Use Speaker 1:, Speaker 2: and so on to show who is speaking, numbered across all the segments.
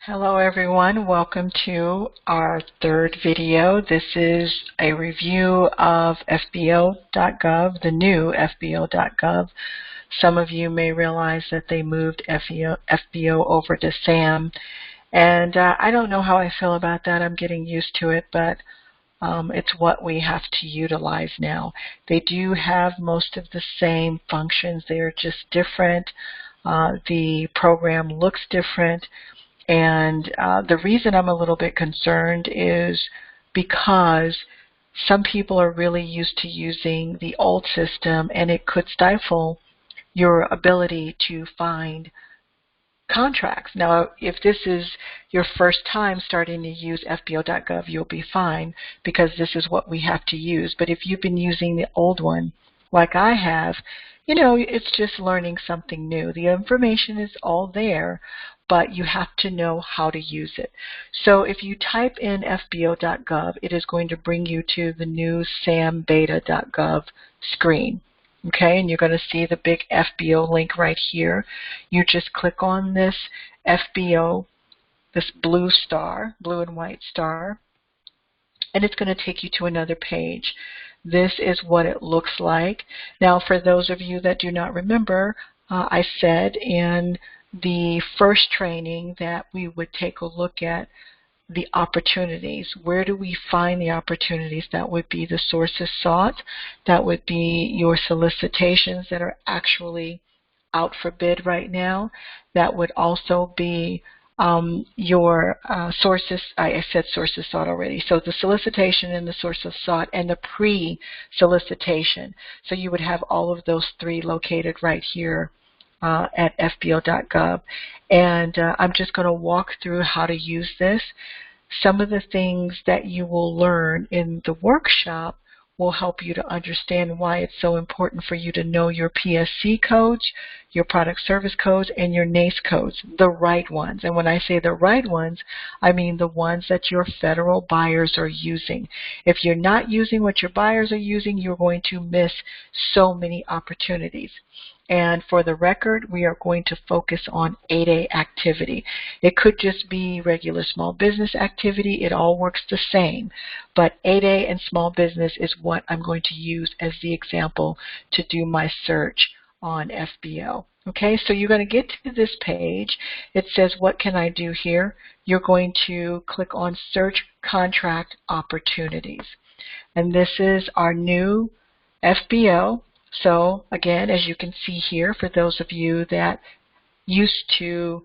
Speaker 1: Hello everyone, welcome to our third video. This is a review of FBO.gov, the new FBO.gov. Some of you may realize that they moved FBO over to SAM, and I don't know how I feel about that. I'm getting used to it, but it's what we have to utilize now. They do have most of the same functions. They're just different. The program looks different. And the reason I'm a little bit concerned is because some people are really used to using the old system, and it could stifle your ability to find contracts. Now, if this is your first time starting to use FBO.gov, you'll be fine because this is what we have to use. But if you've been using the old one, like I have, you know, it's just learning something new. The information is all there, but you have to know how to use it. So if you type in FBO.gov, it is going to bring you to the new SAM Beta.gov screen. Okay, and you're going to see the big FBO link right here. You just click on this FBO, this blue star, blue and white star, and it's going to take you to another page. This is what it looks like. Now, for those of you that do not remember, I said in the first training that we would take a look at the opportunities. Where do we find the opportunities? That would be the sources sought. That would be your solicitations that are actually out for bid right now. That would also be your sources. I said sources sought already. So the solicitation and the sources sought and the pre-solicitation. So you would have all of those three located right here at FBO.gov. And I'm just going to walk through how to use this. Some of the things that you will learn in the workshop will help you to understand why it's so important for you to know your Psc codes, your product service codes, and your NACE codes, the right ones. And when I say the right ones, I mean the ones that your federal buyers are using. If you're not using what your buyers are using, you're going to miss so many opportunities. And for the record, we are going to focus on 8A activity. It could just be regular small business activity. It all works the same. But 8A and small business is what I'm going to use as the example to do my search on FBO. Okay, so you're going to get to this page. It says, what can I do here? You're going to click on Search Contract Opportunities. And this is our new FBO. So again, as you can see here, for those of you that used to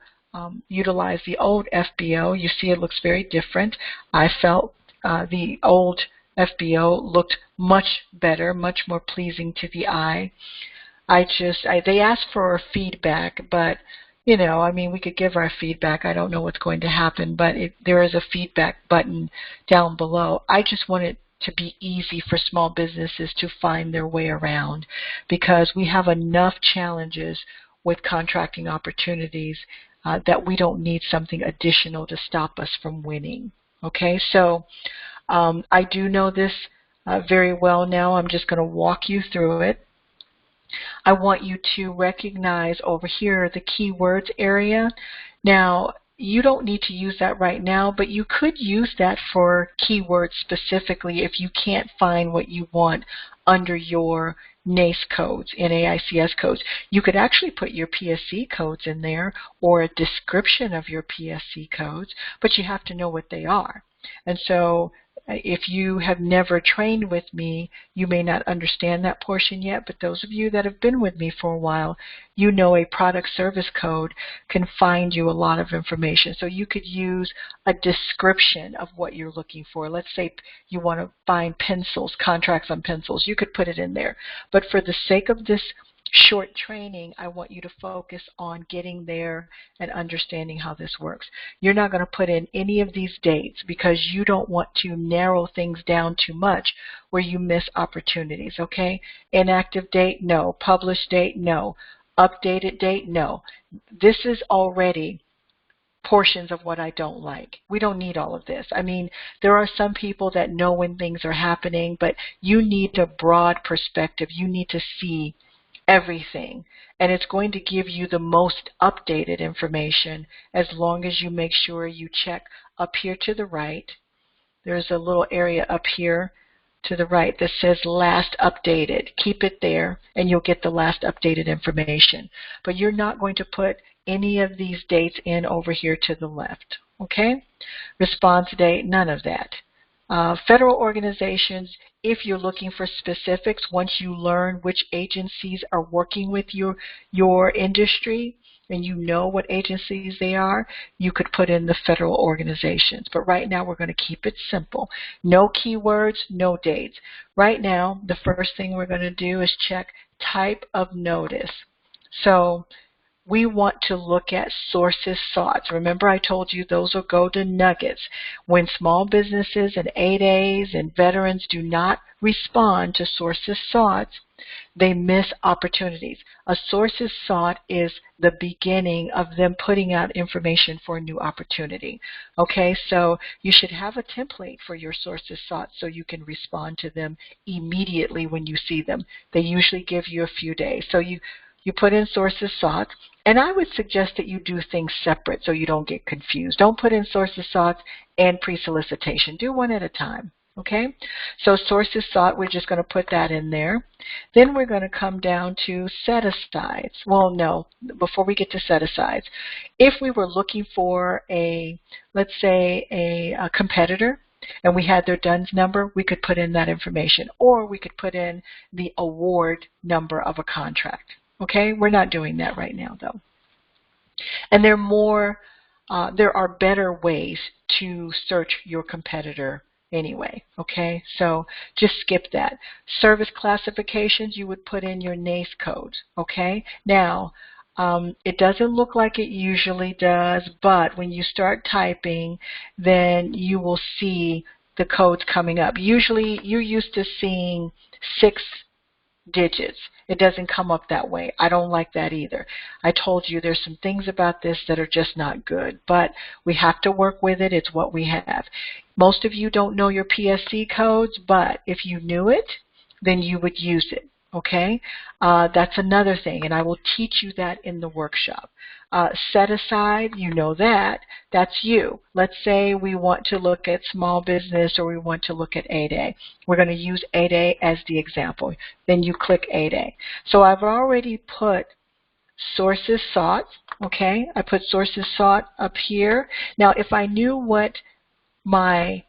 Speaker 1: utilize the old FBO, you see it looks very different. I felt the old FBO looked much better, much more pleasing to the eye. They asked for feedback, but you know, I mean, we could give our feedback. I don't know what's going to happen, but there is a feedback button down below. I just wanted to be easy for small businesses to find their way around, because we have enough challenges with contracting opportunities that we don't need something additional to stop us from winning. Okay, so I do know this very well now. I'm just going to walk you through it. I want you to recognize over here the keywords area. Now, you don't need to use that right now, but you could use that for keywords specifically if you can't find what you want under your NACE codes, NAICS codes. You could actually put your Psc codes in there or a description of your Psc codes, but you have to know what they are. And so if you have never trained with me, you may not understand that portion yet, but those of you that have been with me for a while, you know a product service code can find you a lot of information. So you could use a description of what you're looking for. Let's say you want to find pencils, contracts on pencils. You could put it in there. But for the sake of this short training, I want you to focus on getting there and understanding how this works. You're not going to put in any of these dates because you don't want to narrow things down too much where you miss opportunities, okay? Inactive date, no. Published date, no. Updated date, no. This is already portions of what I don't like. We don't need all of this. I mean, there are some people that know when things are happening, but you need a broad perspective. You need to see everything. And it's going to give you the most updated information as long as you make sure you check up here to the right. There's a little area up here to the right that says last updated. Keep it there and you'll get the last updated information. But you're not going to put any of these dates in over here to the left. Okay? Response date, none of that. Federal organizations, if you're looking for specifics, once you learn which agencies are working with your industry and you know what agencies they are, you could put in the federal organizations. But right now we're going to keep it simple. No keywords, no dates. Right now, the first thing we're going to do is check type of notice. So we want to look at sources sought. Remember I told you those are golden nuggets. When small businesses and 8As and veterans do not respond to sources sought, they miss opportunities. A sources sought is the beginning of them putting out information for a new opportunity. Okay, so you should have a template for your sources sought so you can respond to them immediately when you see them. They usually give you a few days. So you put in sources sought, and I would suggest that you do things separate so you don't get confused. Don't put in sources sought and pre-solicitation. Do one at a time, okay? So sources sought, we're just going to put that in there. Then we're going to come down to set-asides. Well, no, before we get to set-asides, if we were looking for let's say a competitor, and we had their DUNS number, we could put in that information, or we could put in the award number of a contract. Okay, we're not doing that right now though. And there are better ways to search your competitor anyway. Okay, so just skip that. Service classifications, you would put in your NAICS codes. Okay, now it doesn't look like it usually does, but when you start typing, then you will see the codes coming up. Usually you're used to seeing 6 digits. It doesn't come up that way. I don't like that either. I told you there's some things about this that are just not good, but we have to work with it. It's what we have. Most of you don't know your Psc codes, but if you knew it, then you would use it. Okay? That's another thing, and I will teach you that in the workshop. Set aside, you know that. That's you. Let's say we want to look at small business or we want to look at 8A. We're going to use 8A as the example. Then you click 8A. So I've already put sources sought. Okay? I put sources sought up here. Now, if I knew what my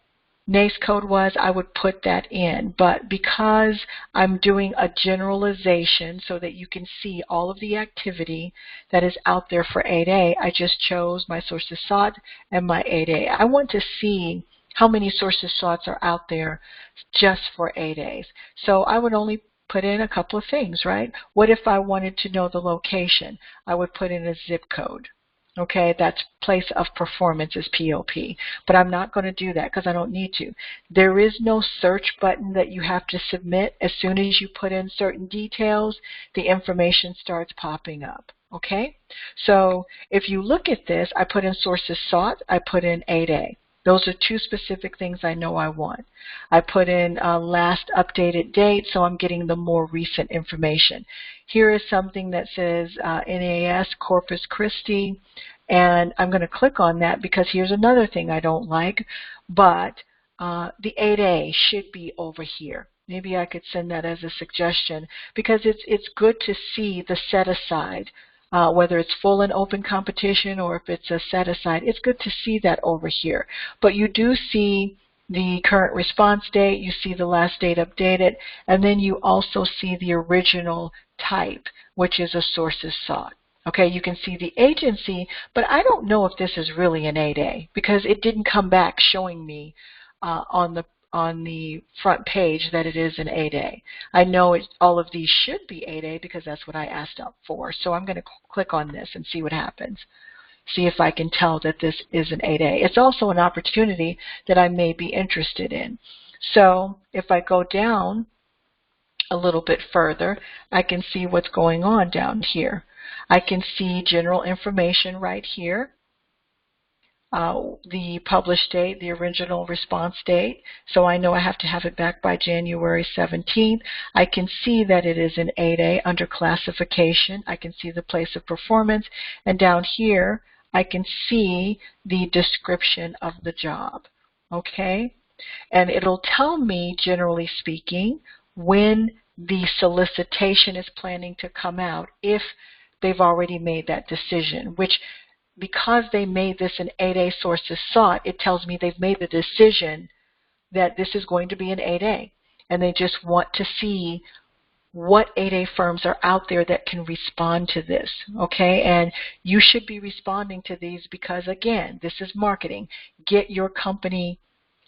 Speaker 1: NAICS code was, I would put that in, but because I'm doing a generalization so that you can see all of the activity that is out there for 8A, I just chose my sources sought and my 8A. I want to see how many sources sought are out there just for 8As. So I would only put in a couple of things, right? What if I wanted to know the location? I would put in a zip code. Okay, that's place of performance is POP. But I'm not going to do that because I don't need to. There is no search button that you have to submit. As soon as you put in certain details, the information starts popping up. Okay, so if you look at this, I put in sources sought, I put in 8A. Those are 2 specific things I know I want. I put in last updated date, so I'm getting the more recent information. Here is something that says NAS Corpus Christi, and I'm going to click on that because here's another thing I don't like, but the 8A should be over here. Maybe I could send that as a suggestion because it's good to see the set-aside. Whether it's full and open competition or if it's a set-aside, it's good to see that over here. But you do see the current response date, you see the last date updated, and then you also see the original type, which is a sources sought. Okay, you can see the agency, but I don't know if this is really an 8A because it didn't come back showing me on the front page that it is an 8A. I know all of these should be 8A because that's what I asked up for. So I'm going to click on this and see what happens. See if I can tell that this is an 8A. It's also an opportunity that I may be interested in. So if I go down a little bit further, I can see what's going on down here. I can see general information right here. the published date, the original response date, so I know I have to have it back by January 17th. I can see that it is an 8A under classification. I can see the place of performance, and down here I can see the description of the job. Okay? And it'll tell me, generally speaking, when the solicitation is planning to come out if they've already made that decision, which because they made this an 8A sources sought, it tells me they've made the decision that this is going to be an 8A. And they just want to see what 8A firms are out there that can respond to this, okay? And you should be responding to these because, again, this is marketing. Get your company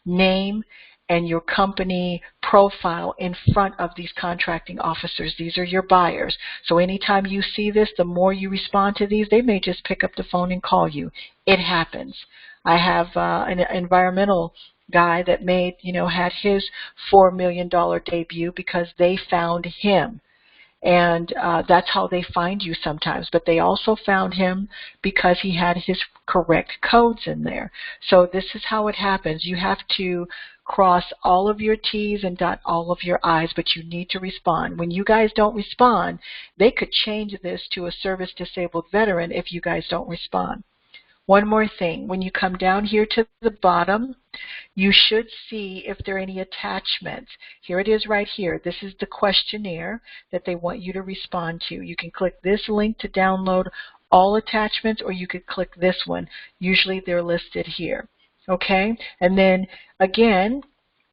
Speaker 1: name and your company profile in front of these contracting officers. These are your buyers. So anytime you see this, the more you respond to these, they may just pick up the phone and call you. It happens. I have an environmental guy that had his $4 million debut because they found him. And that's how they find you sometimes. But they also found him because he had his correct codes in there. So this is how it happens. You have to cross all of your T's and dot all of your I's, but you need to respond. When you guys don't respond, they could change this to a service disabled veteran if you guys don't respond. One more thing, when you come down here to the bottom, you should see if there are any attachments. Here it is right here. This is the questionnaire that they want you to respond to. You can click this link to download all attachments, or you could click this one. Usually they're listed here. Okay? And then again,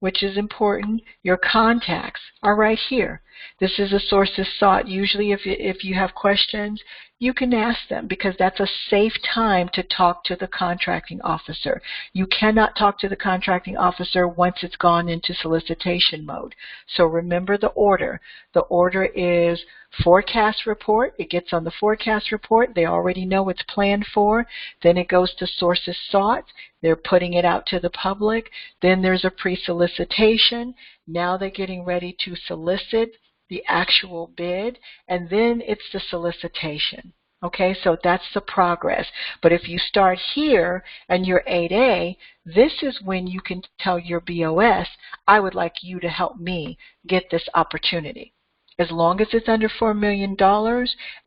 Speaker 1: which is important, your contacts are right here. This is a sources sought. Usually if you have questions, you can ask them because that's a safe time to talk to the contracting officer. You cannot talk to the contracting officer once it's gone into solicitation mode. So remember the order. The order is forecast report. It gets on the forecast report. They already know it's planned for. Then it goes to sources sought. They're putting it out to the public. Then there's a pre-solicitation. Now they're getting ready to solicit the actual bid, and then it's the solicitation. Okay, so that's the progress. But if you start here and you're 8A, this is when you can tell your BOS, I would like you to help me get this opportunity. As long as it's under $4 million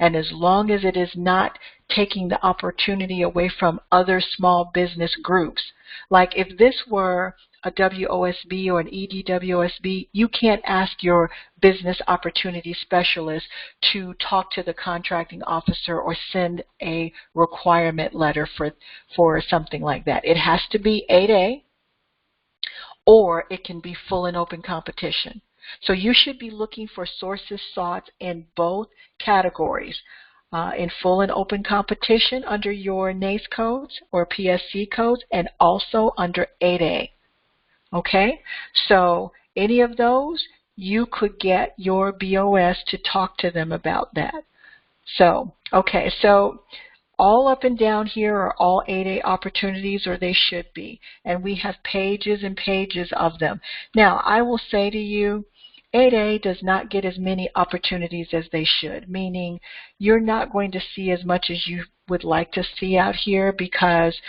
Speaker 1: and as long as it is not taking the opportunity away from other small business groups. Like if this were a WOSB or an EDWOSB, you can't ask your business opportunity specialist to talk to the contracting officer or send a requirement letter for something like that. It has to be 8A, or it can be full and open competition. So you should be looking for sources sought in both categories. In full and open competition under your NACE codes or Psc codes, and also under 8A. Okay, so any of those, you could get your BOS to talk to them about that. So, okay, so all up and down here are all 8A opportunities, or they should be, and we have pages and pages of them. Now, I will say to you, 8A does not get as many opportunities as they should, meaning you're not going to see as much as you would like to see out here because,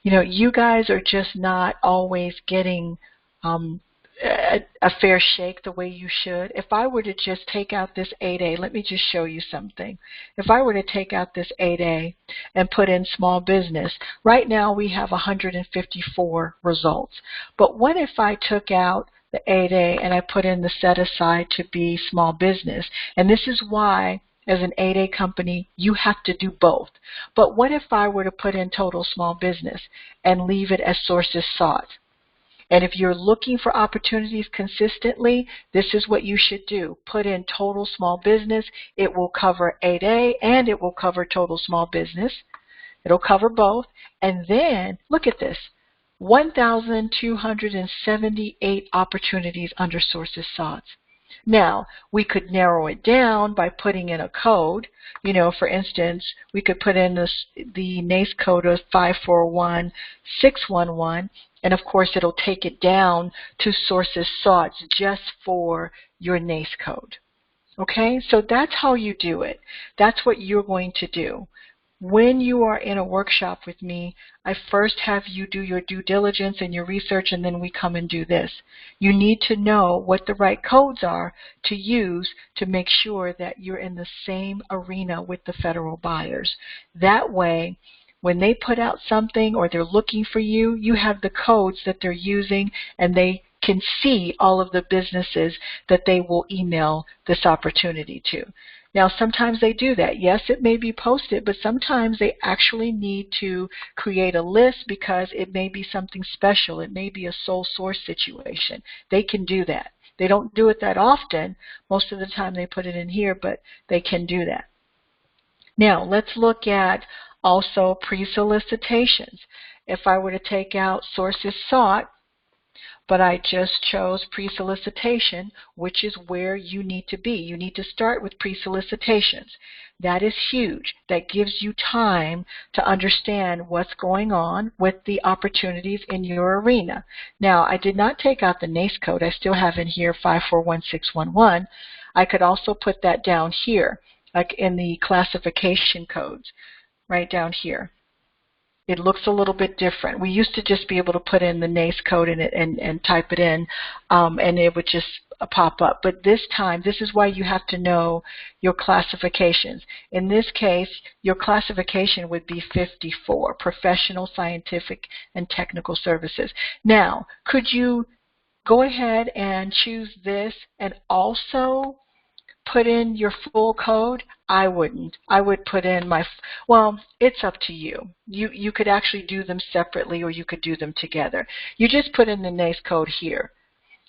Speaker 1: you guys are just not always getting a fair shake the way you should. If I were to just take out this 8A, let me just show you something. If I were to take out this 8A and put in small business, right now we have 154 results. But what if I took out the 8A and I put in the set aside to be small business? And this is why, as an 8A company, you have to do both. But what if I were to put in total small business and leave it as sources sought? And if you're looking for opportunities consistently, this is what you should do. Put in total small business. It will cover 8A and it will cover total small business. It'll cover both. And then, look at this. 1,278 opportunities under sources sought. Now, we could narrow it down by putting in a code. For instance, we could put in the NACE code of 541611, and of course it'll take it down to sources sought just for your NACE code. Okay, so that's how you do it. That's what you're going to do. when you are in a workshop with me, I first have you do your due diligence and your research, and then we come and do this. You need to know what the right codes are to use to make sure that you're in the same arena with the federal buyers. That way, when they put out something or they're looking for you, you have the codes that they're using, and they can see all of the businesses that they will email this opportunity to. Now, sometimes they do that. Yes, it may be posted, but sometimes they actually need to create a list because it may be something special. It may be a sole source situation. They can do that. They don't do it that often. Most of the time they put it in here, but they can do that. Now, let's look at also pre-solicitations. If I were to take out sources sought, but I just chose pre-solicitation, which is where you need to be. You need to start with pre-solicitations. That is huge. That gives you time to understand what's going on with the opportunities in your arena. Now, I did not take out the NAICS code. I still have in here 541611. I could also put that down here, like in the classification codes, right down here. It looks a little bit different. We used to just be able to put in the NAICS code in it and type it in, and it would just pop up. But this time, this is why you have to know your classifications. In this case, your classification would be 54, Professional, Scientific, and Technical Services. Now, could you go ahead and choose this and also put in your full code? I wouldn't. I would put in my, well, it's up to you. You could actually do them separately, or you could do them together. You just put in the NAICS code here.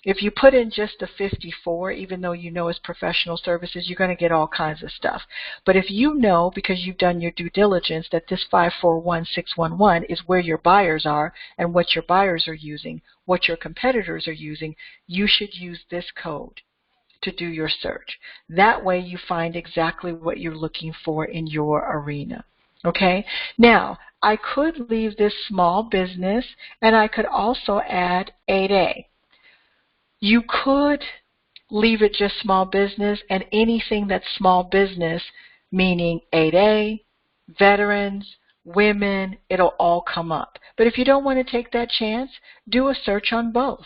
Speaker 1: If you put in just the 54, even though you know it's professional services, you're going to get all kinds of stuff. But if you know, because you've done your due diligence, that this 541611 is where your buyers are and what your buyers are using, what your competitors are using, you should use this code to do your search. That way you find exactly what you're looking for in your arena. Okay? Now, I could leave this small business, and I could also add 8A. You could leave it just small business, and anything that's small business, meaning 8A, veterans, women, it'll all come up. But if you don't want to take that chance, do a search on both.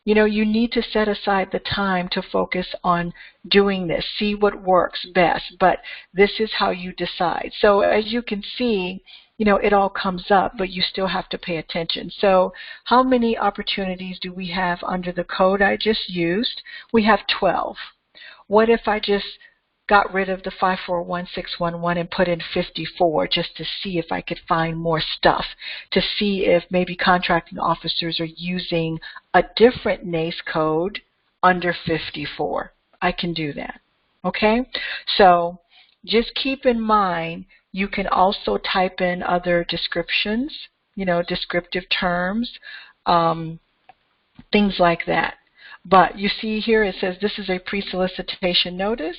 Speaker 1: You know, you need to set aside the time to focus on doing this, see what works best, but this is how you decide. So as you can see, you know, it all comes up, but you still have to pay attention. So how many opportunities do we have under the code I just used? We have 12. What if I just got rid of the 541611 and put in 54 just to see if I could find more stuff, to see if maybe contracting officers are using a different NAICS code under 54. I can do that. Okay? So just keep in mind, you can also type in other descriptions, you know, descriptive terms, things like that. But you see here it says this is a pre-solicitation notice.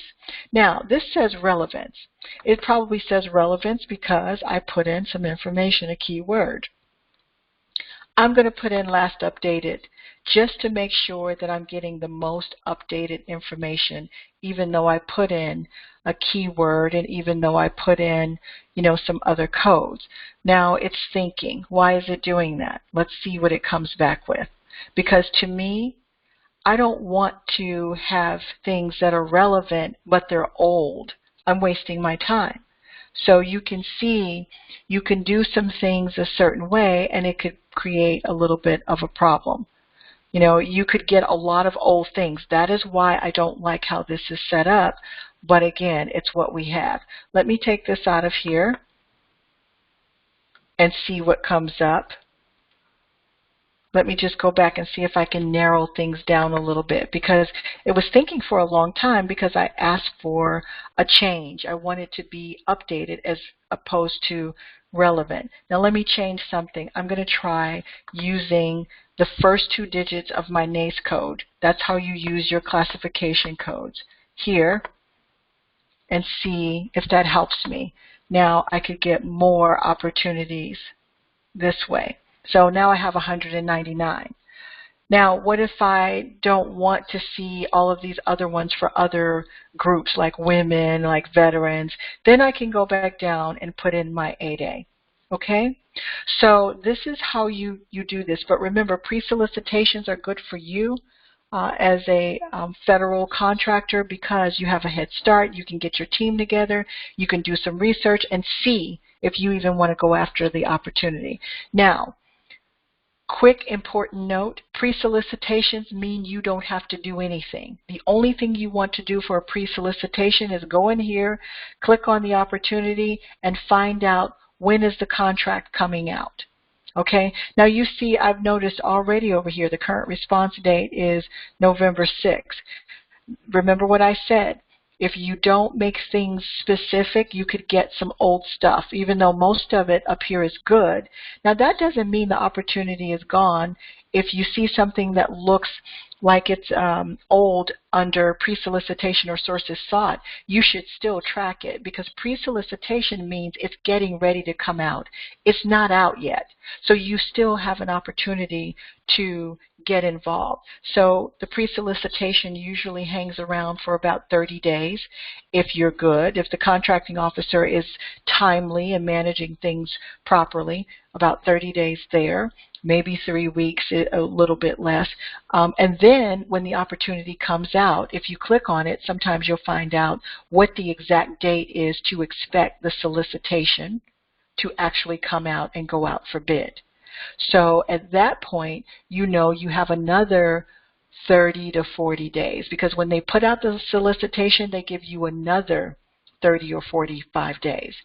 Speaker 1: Now, this says relevance. It probably says relevance because I put in some information, a keyword. I'm going to put in last updated just to make sure that I'm getting the most updated information, even though I put in a keyword and even though I put in, you know, some other codes. Now it's thinking, why is it doing that? Let's see what it comes back with. Because to me, I don't want to have things that are relevant, but they're old. I'm wasting my time. So you can see, you can do some things a certain way, and it could create a little bit of a problem. You know, you could get a lot of old things. That is why I don't like how this is set up. But again, it's what we have. Let me take this out of here and see what comes up. Let me just go back and see if I can narrow things down a little bit, because it was thinking for a long time because I asked for a change. I wanted to be updated as opposed to relevant. Now let me change something. I'm going to try using the first 2 digits of my NAICS code. That's how you use your classification codes here, and see if that helps me. Now I could get more opportunities this way. So now I have 199. Now, what if I don't want to see all of these other ones for other groups like women, like veterans? Then I can go back down and put in my 8A. Okay? So this is how you do this. But remember, pre-solicitations are good for you as a federal contractor because you have a head start. You can get your team together. You can do some research and see if you even want to go after the opportunity. Now, quick important note, pre-solicitations mean you don't have to do anything. The only thing you want to do for a pre-solicitation is go in here, click on the opportunity, and find out when is the contract coming out. Okay, now you see I've noticed already over here the current response date is November 6th. Remember what I said. If you don't make things specific, you could get some old stuff, even though most of it up here is good. Now, that doesn't mean the opportunity is gone. If you see something that looks like it's old under pre-solicitation or sources sought, you should still track it because pre-solicitation means it's getting ready to come out. It's not out yet. So you still have an opportunity to get involved. So the pre-solicitation usually hangs around for about 30 days if you're good. If the contracting officer is timely and managing things properly, about 30 days there, maybe 3 weeks, a little bit less. And then when the opportunity comes out, if you click on it, sometimes you'll find out what the exact date is to expect the solicitation to actually come out and go out for bid. So at that point, you know you have another 30 to 40 days because when they put out the solicitation, they give you another 30 or 45 days.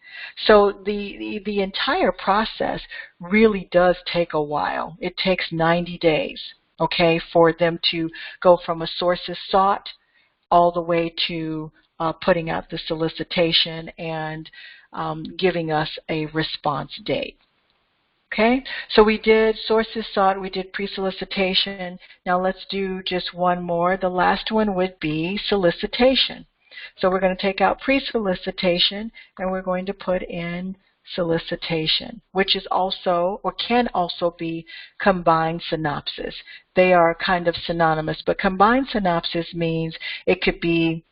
Speaker 1: So the entire process really does take a while. It takes 90 days, okay, for them to go from a sources sought all the way to putting out the solicitation and giving us a response date. Okay, so we did sources sought, we did pre-solicitation. Now let's do just one more. The last one would be solicitation. So we're going to take out pre-solicitation and we're going to put in solicitation, which is also or can also be combined synopsis. They are kind of synonymous, but combined synopsis means it could be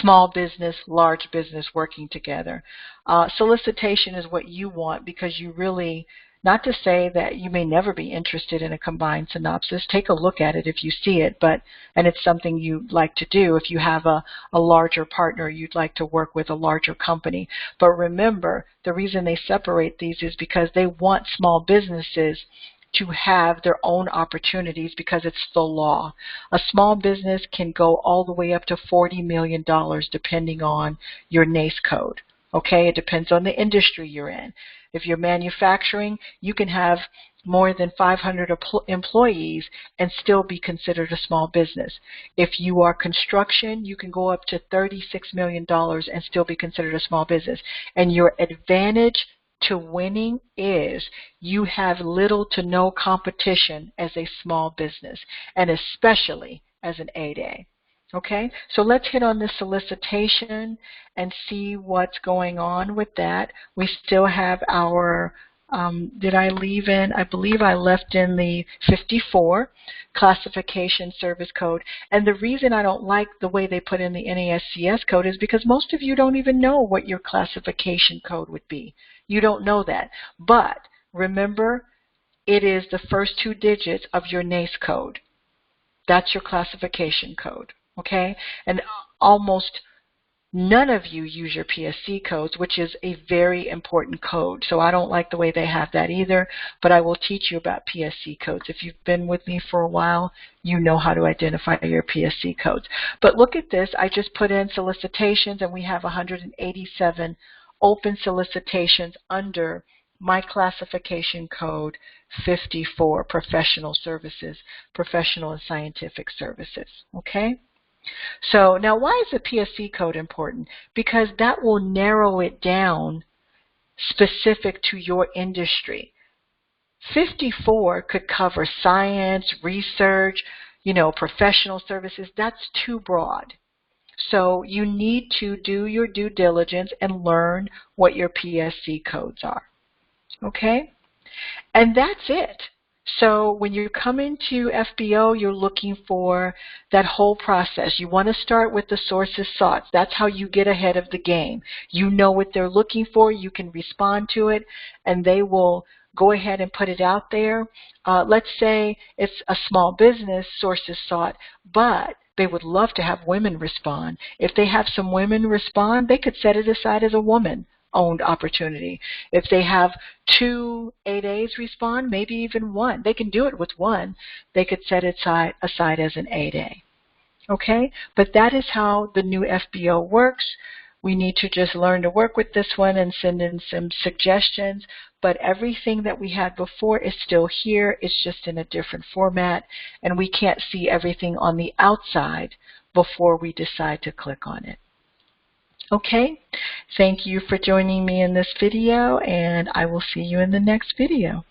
Speaker 1: small business, large business working together. Solicitation is what you want because you really, not to say that you may never be interested in a combined synopsis. Take a look at it if you see it, and it's something you'd like to do if you have a larger partner, you'd like to work with a larger company. But remember, the reason they separate these is because they want small businesses to have their own opportunities because it's the law. A small business can go all the way up to $40 million depending on your NAICS code. Okay, it depends on the industry you're in. If you're manufacturing, you can have more than 500 employees and still be considered a small business. If you are construction, you can go up to $36 million and still be considered a small business. And your advantage to winning is you have little to no competition as a small business, and especially as an 8A. Okay, so let's hit on the solicitation and see what's going on with that. We still have our, did I leave in, I believe I left in the 54 classification service code. And the reason I don't like the way they put in the NAICS code is because most of you don't even know what your classification code would be. You don't know that. But remember, it is the first 2 digits of your NAICS code. That's your classification code. Okay? And almost none of you use your Psc codes, which is a very important code. So I don't like the way they have that either, but I will teach you about Psc codes. If you've been with me for a while, you know how to identify your Psc codes. But look at this. I just put in solicitations, and we have 187 open solicitations under my classification code 54, professional services, professional and scientific services. Okay? So now why is the Psc code important? Because that will narrow it down specific to your industry. 54 could cover science, research, professional services. That's too broad. So you need to do your due diligence and learn what your Psc codes are. Okay? And that's it. So when you come into FBO, you're looking for that whole process. You want to start with the sources sought. That's how you get ahead of the game. You know what they're looking for. You can respond to it, and they will go ahead and put it out there. Let's say it's a small business, sources sought, but they would love to have women respond. If they have some women respond, they could set it aside as a woman-owned opportunity. If they have 2 8As respond, maybe even 1. They can do it with 1. They could set it aside as an 8A. Okay? But that is how the new FBO works. We need to just learn to work with this one and send in some suggestions. But everything that we had before is still here. It's just in a different format. And we can't see everything on the outside before we decide to click on it. Okay? Thank you for joining me in this video, and I will see you in the next video.